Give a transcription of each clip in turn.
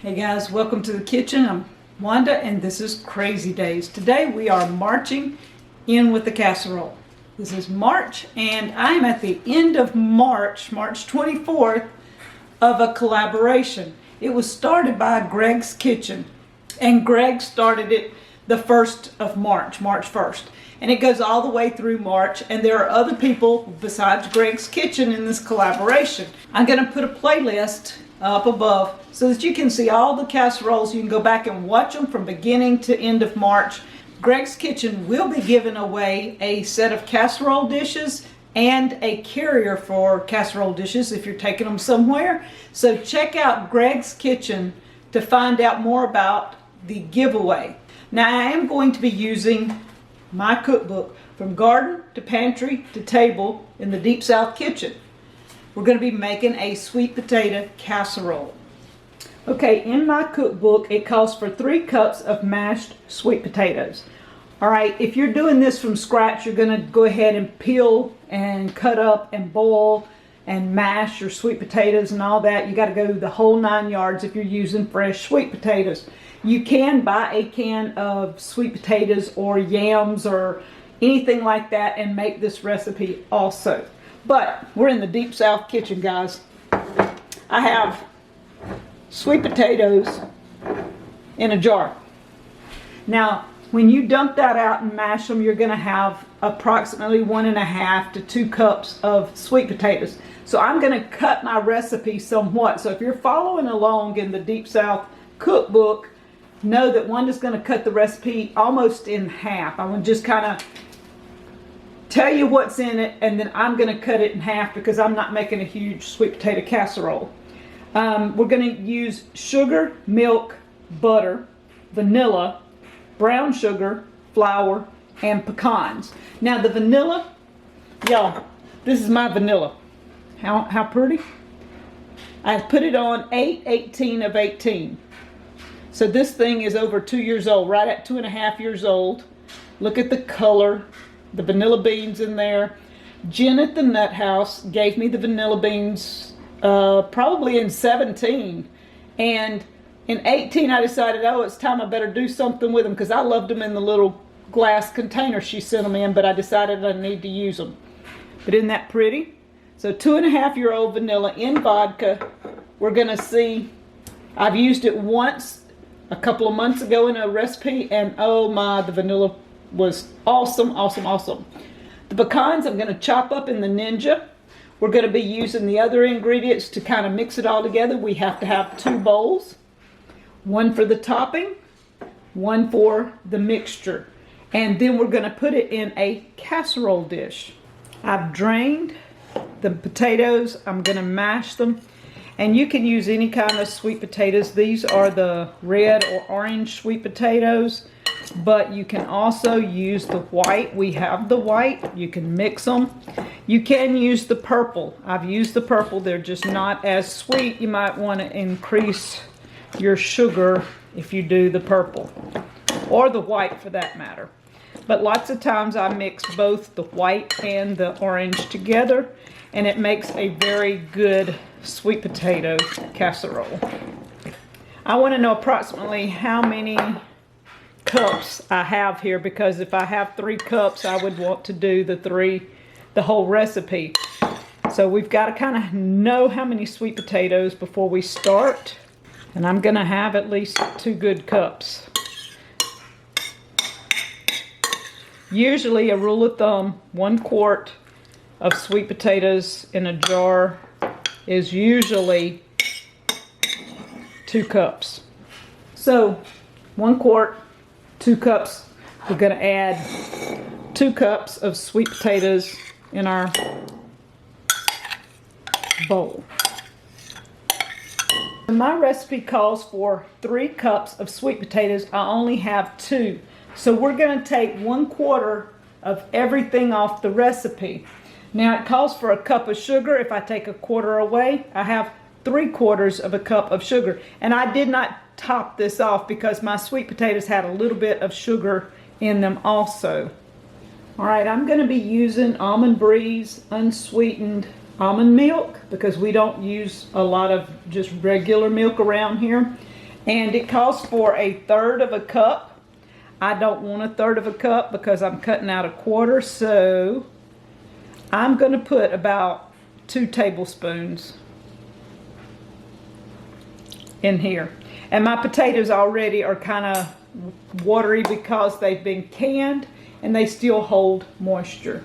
Hey guys, welcome to the kitchen. I'm Wanda and this is Crazy Days. Today we are marching in with the casserole. This is March and I'm at the end of March 24th, of a collaboration. It was started by Greg's Kitchen and Greg started it the 1st of March 1st. And it goes all the way through March, and there are other people besides Greg's Kitchen in this collaboration. I'm going to put a playlist up above so that you can see all the casseroles. You can go back and watch them from beginning to end of March. Greg's Kitchen will be giving away a set of casserole dishes and a carrier for casserole dishes if you're taking them somewhere. So check out Greg's Kitchen to find out more about the giveaway. Now I am going to be using my cookbook, From Garden to Pantry to Table in the Deep South Kitchen. We're going to be making a sweet potato casserole. Okay, in my cookbook it calls for 3 cups of mashed sweet potatoes. Alright, if you're doing this from scratch, you're going to go ahead and peel and cut up and boil and mash your sweet potatoes and all that. You got to go the whole 9 yards if you're using fresh sweet potatoes. You can buy a can of sweet potatoes or yams or anything like that and make this recipe also. But we're in the Deep South Kitchen, guys. I have sweet potatoes in a jar. Now, when you dump that out and mash them, you're going to have approximately 1.5 to 2 cups of sweet potatoes. So I'm going to cut my recipe somewhat. So if you're following along in the Deep South Cookbook, know that Wanda's going to cut the recipe almost in half. I'm going to just kind of tell you what's in it, and then I'm going to cut it in half because I'm not making a huge sweet potato casserole. We're going to use sugar, milk, butter, vanilla, brown sugar, flour, and pecans. Now the vanilla, y'all, this is my vanilla. How pretty. I put it on 8/18 of 18. So this thing is over 2 years old, right at 2.5 years old. Look at the color, the vanilla beans in there. Jen at the Nut House gave me the vanilla beans probably in 17. And in 18 I decided, oh, it's time I better do something with them because I loved them in the little glass container she sent them in, but I decided I need to use them. But isn't that pretty? So 2.5-year-old vanilla in vodka. We're gonna see, I've used it once a couple of months ago in a recipe, and oh my, the vanilla was awesome, awesome, awesome. The pecans I'm going to chop up in the Ninja. We're going to be using the other ingredients to kind of mix it all together. We have to have 2 bowls, one for the topping, one for the mixture, and then we're going to put it in a casserole dish. I've drained the potatoes. I'm going to mash them. And you can use any kind of sweet potatoes. These are the red or orange sweet potatoes, but you can also use the white. We have the white. You can mix them. You can use the purple. I've used the purple. They're just not as sweet. You might want to increase your sugar if you do the purple, or the white for that matter. But lots of times I mix both the white and the orange together, and it makes a very good sweet potato casserole. I want to know approximately how many cups I have here, because if I have 3 cups, I would want to do the whole recipe. So we've got to kind of know how many sweet potatoes before we start. And I'm going to have at least 2 good cups. Usually, a rule of thumb, 1 quart of sweet potatoes in a jar is usually 2 cups. So 1 quart, 2 cups. We're going to add 2 cups of sweet potatoes in our bowl. My recipe calls for 3 cups of sweet potatoes. I only have 2. So we're going to take 1/4 of everything off the recipe. Now it calls for a cup of sugar. If I take 1/4 away, I have 3/4 of a cup of sugar. And I did not top this off because my sweet potatoes had a little bit of sugar in them also. All right, I'm going to be using Almond Breeze unsweetened almond milk because we don't use a lot of just regular milk around here. And it calls for 1/3 of a cup. I don't want 1/3 of a cup because I'm cutting out 1/4, so I'm going to put about 2 tablespoons in here. And my potatoes already are kind of watery because they've been canned and they still hold moisture.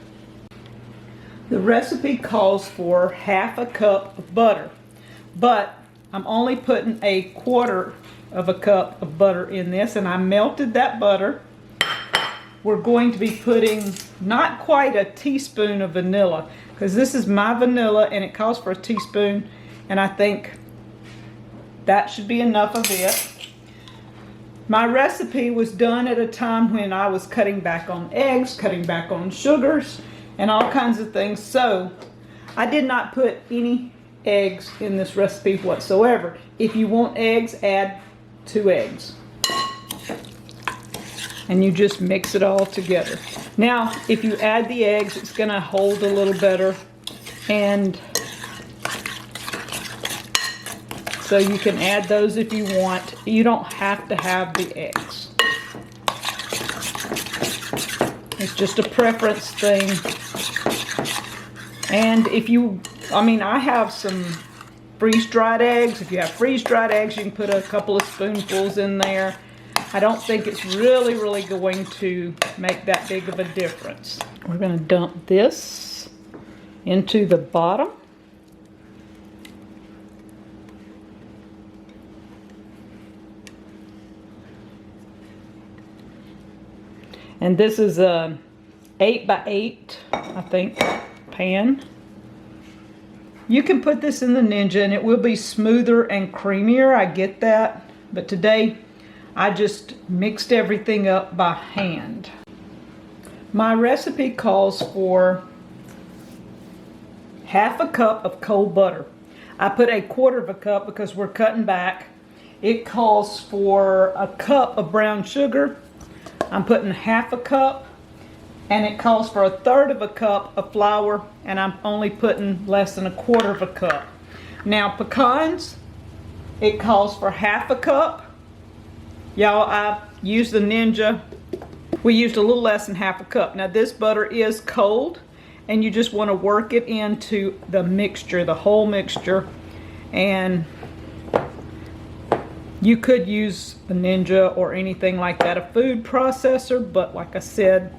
The recipe calls for 1/2 cup of butter, but I'm only putting 1/4 of a cup of butter in this, and I melted that butter. We're going to be putting not quite a teaspoon of vanilla, because this is my vanilla and it calls for a teaspoon, and I think that should be enough of it. My recipe was done at a time when I was cutting back on eggs, cutting back on sugars, and all kinds of things, so I did not put any eggs in this recipe whatsoever. If you want eggs, add 2 eggs. And you just mix it all together. Now, if you add the eggs, it's going to hold a little better, and so you can add those if you want. You don't have to have the eggs. It's just a preference thing. And if you, I have some freeze-dried eggs. If you have freeze-dried eggs, you can put a couple of spoonfuls in there. I don't think it's really going to make that big of a difference. We're going to dump this into the bottom. And this is a 8x8, I think, pan. You can put this in the Ninja and it will be smoother and creamier, I get that. But today, I just mixed everything up by hand. My recipe calls for 1/2 cup of cold butter. I put 1/4 of a cup because we're cutting back. It calls for 1 cup of brown sugar. I'm putting 1/2 cup, and it calls for 1/3 of a cup of flour, and I'm only putting less than 1/4 of a cup. Now pecans, it calls for 1/2 cup. Y'all, I used the Ninja. We used a little less than 1/2 cup. Now this butter is cold, and you just want to work it into the mixture, the whole mixture. And you could use a Ninja or anything like that, a food processor, but like I said,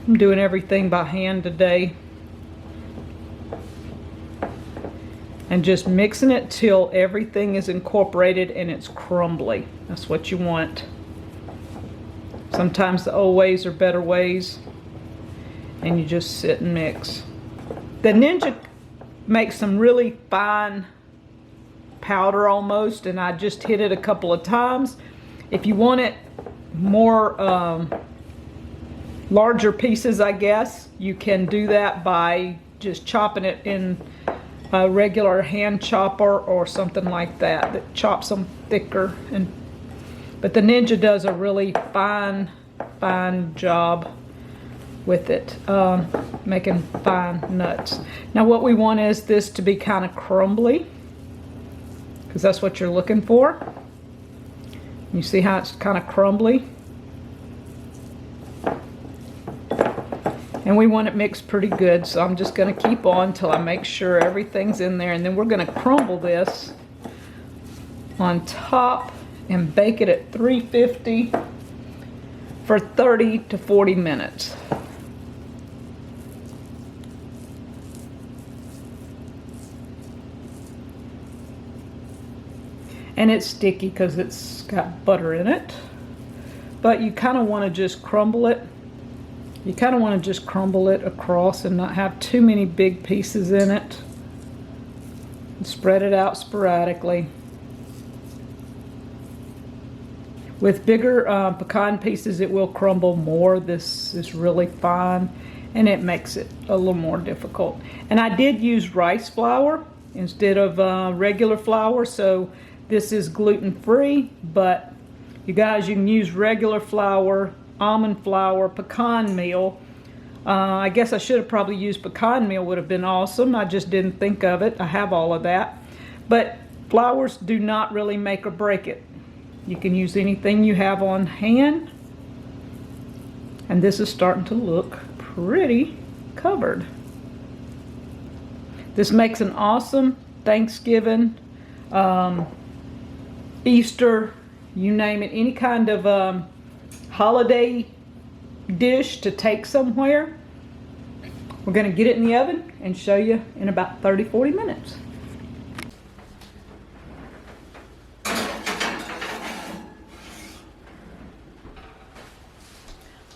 I'm doing everything by hand today. And just mixing it till everything is incorporated and it's crumbly. That's what you want. Sometimes the old ways are better ways, and you just sit and mix. The Ninja makes some really fine powder almost, and I just hit it a couple of times. If you want it more larger pieces, I guess, you can do that by just chopping it in a regular hand chopper or something like that that chops them thicker. But the Ninja does a really fine job with it, making fine nuts. Now what we want is this to be kind of crumbly, because that's what you're looking for. You see how it's kind of crumbly? And we want it mixed pretty good, so I'm just going to keep on until I make sure everything's in there, and then we're going to crumble this on top and bake it at 350 for 30 to 40 minutes. And it's sticky because it's got butter in it, but you kind of want to just crumble it. You kind of want to just crumble it across and not have too many big pieces in it. And spread it out sporadically. With bigger pecan pieces, it will crumble more. This is really fine, and it makes it a little more difficult. And I did use rice flour instead of regular flour, so this is gluten-free, but you guys, you can use regular flour, almond flour, pecan meal. I guess I should have probably used pecan meal, would have been awesome. I just didn't think of it. I have all of that. But flours do not really make or break it. You can use anything you have on hand. And this is starting to look pretty covered. This makes an awesome Thanksgiving, Easter, you name it, any kind of holiday dish to take somewhere. We're going to get it in the oven and show you in about 30-40 minutes.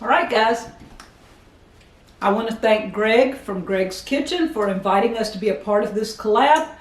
All right, guys. I want to thank Greg from Greg's Kitchen for inviting us to be a part of this collab.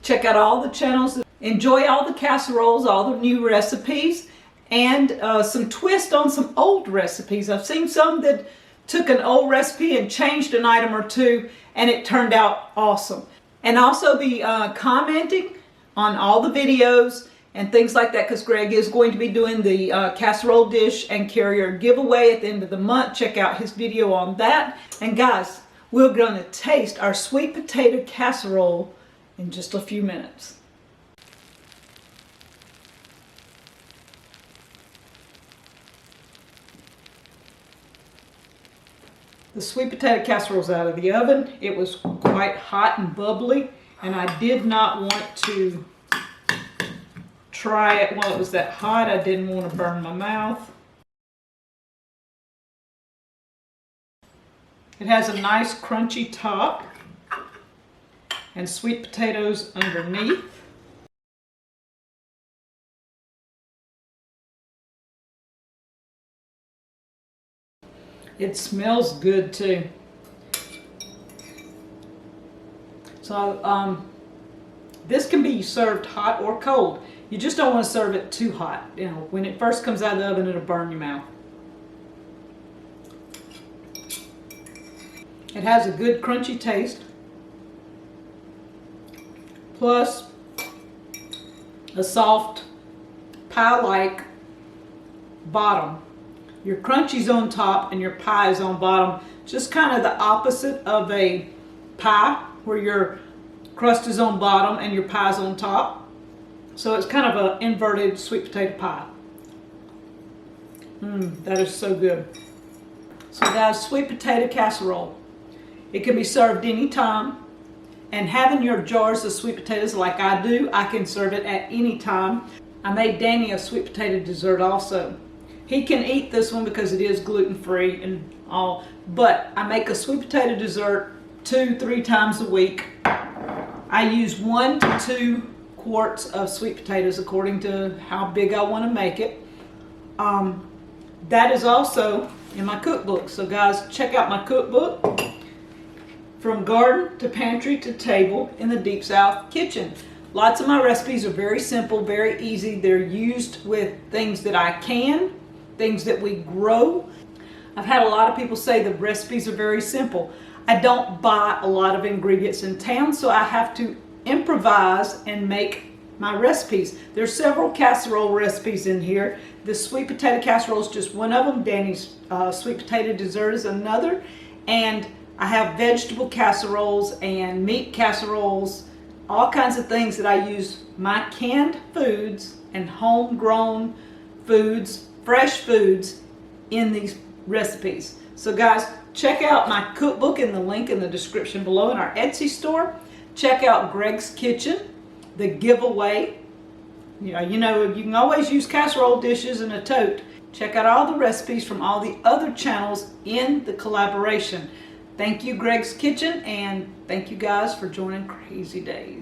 Check out all the channels. Enjoy all the casseroles, all the new recipes, and some twist on some old recipes. I've seen some that took an old recipe and changed an item or two, and it turned out awesome. And also be commenting on all the videos and things like that, because Greg is going to be doing the casserole dish and carrier giveaway at the end of the month. Check out his video on that. And guys, we're going to taste our sweet potato casserole in just a few minutes. The sweet potato casserole's out of the oven. It was quite hot and bubbly, and I did not want to try it while it was that hot. I didn't want to burn my mouth. It has a nice crunchy top and sweet potatoes underneath. It smells good too. So this can be served hot or cold. You just don't want to serve it too hot. You know, when it first comes out of the oven, it'll burn your mouth. It has a good crunchy taste, plus a soft pie-like bottom. Your crunchy's on top and your pie is on bottom. Just kind of the opposite of a pie, where your crust is on bottom and your pie's on top. So it's kind of an inverted sweet potato pie. That is so good. So guys, sweet potato casserole. It can be served anytime. And having your jars of sweet potatoes like I do, I can serve it at any time. I made Danny a sweet potato dessert also. He can eat this one because it is gluten-free and all, but I make a sweet potato dessert 2-3 times a week. I use 1 to 2 quarts of sweet potatoes according to how big I want to make it. That is also in my cookbook. So guys, check out my cookbook, From Garden to Pantry to Table in the Deep South Kitchen. Lots of my recipes are very simple, very easy. They're used with things that I can, things that we grow. I've had a lot of people say the recipes are very simple. I don't buy a lot of ingredients in town, so I have to improvise and make my recipes. There's several casserole recipes in here. The sweet potato casserole is just one of them. Danny's sweet potato dessert is another. And I have vegetable casseroles and meat casseroles, all kinds of things that I use my canned foods and homegrown foods, fresh foods in these recipes. So guys, check out my cookbook in the link in the description below in our Etsy store. Check out Greg's Kitchen, the giveaway. You know, you can always use casserole dishes in a tote. Check out all the recipes from all the other channels in the collaboration. Thank you, Greg's Kitchen, and thank you guys for joining Crazy Days.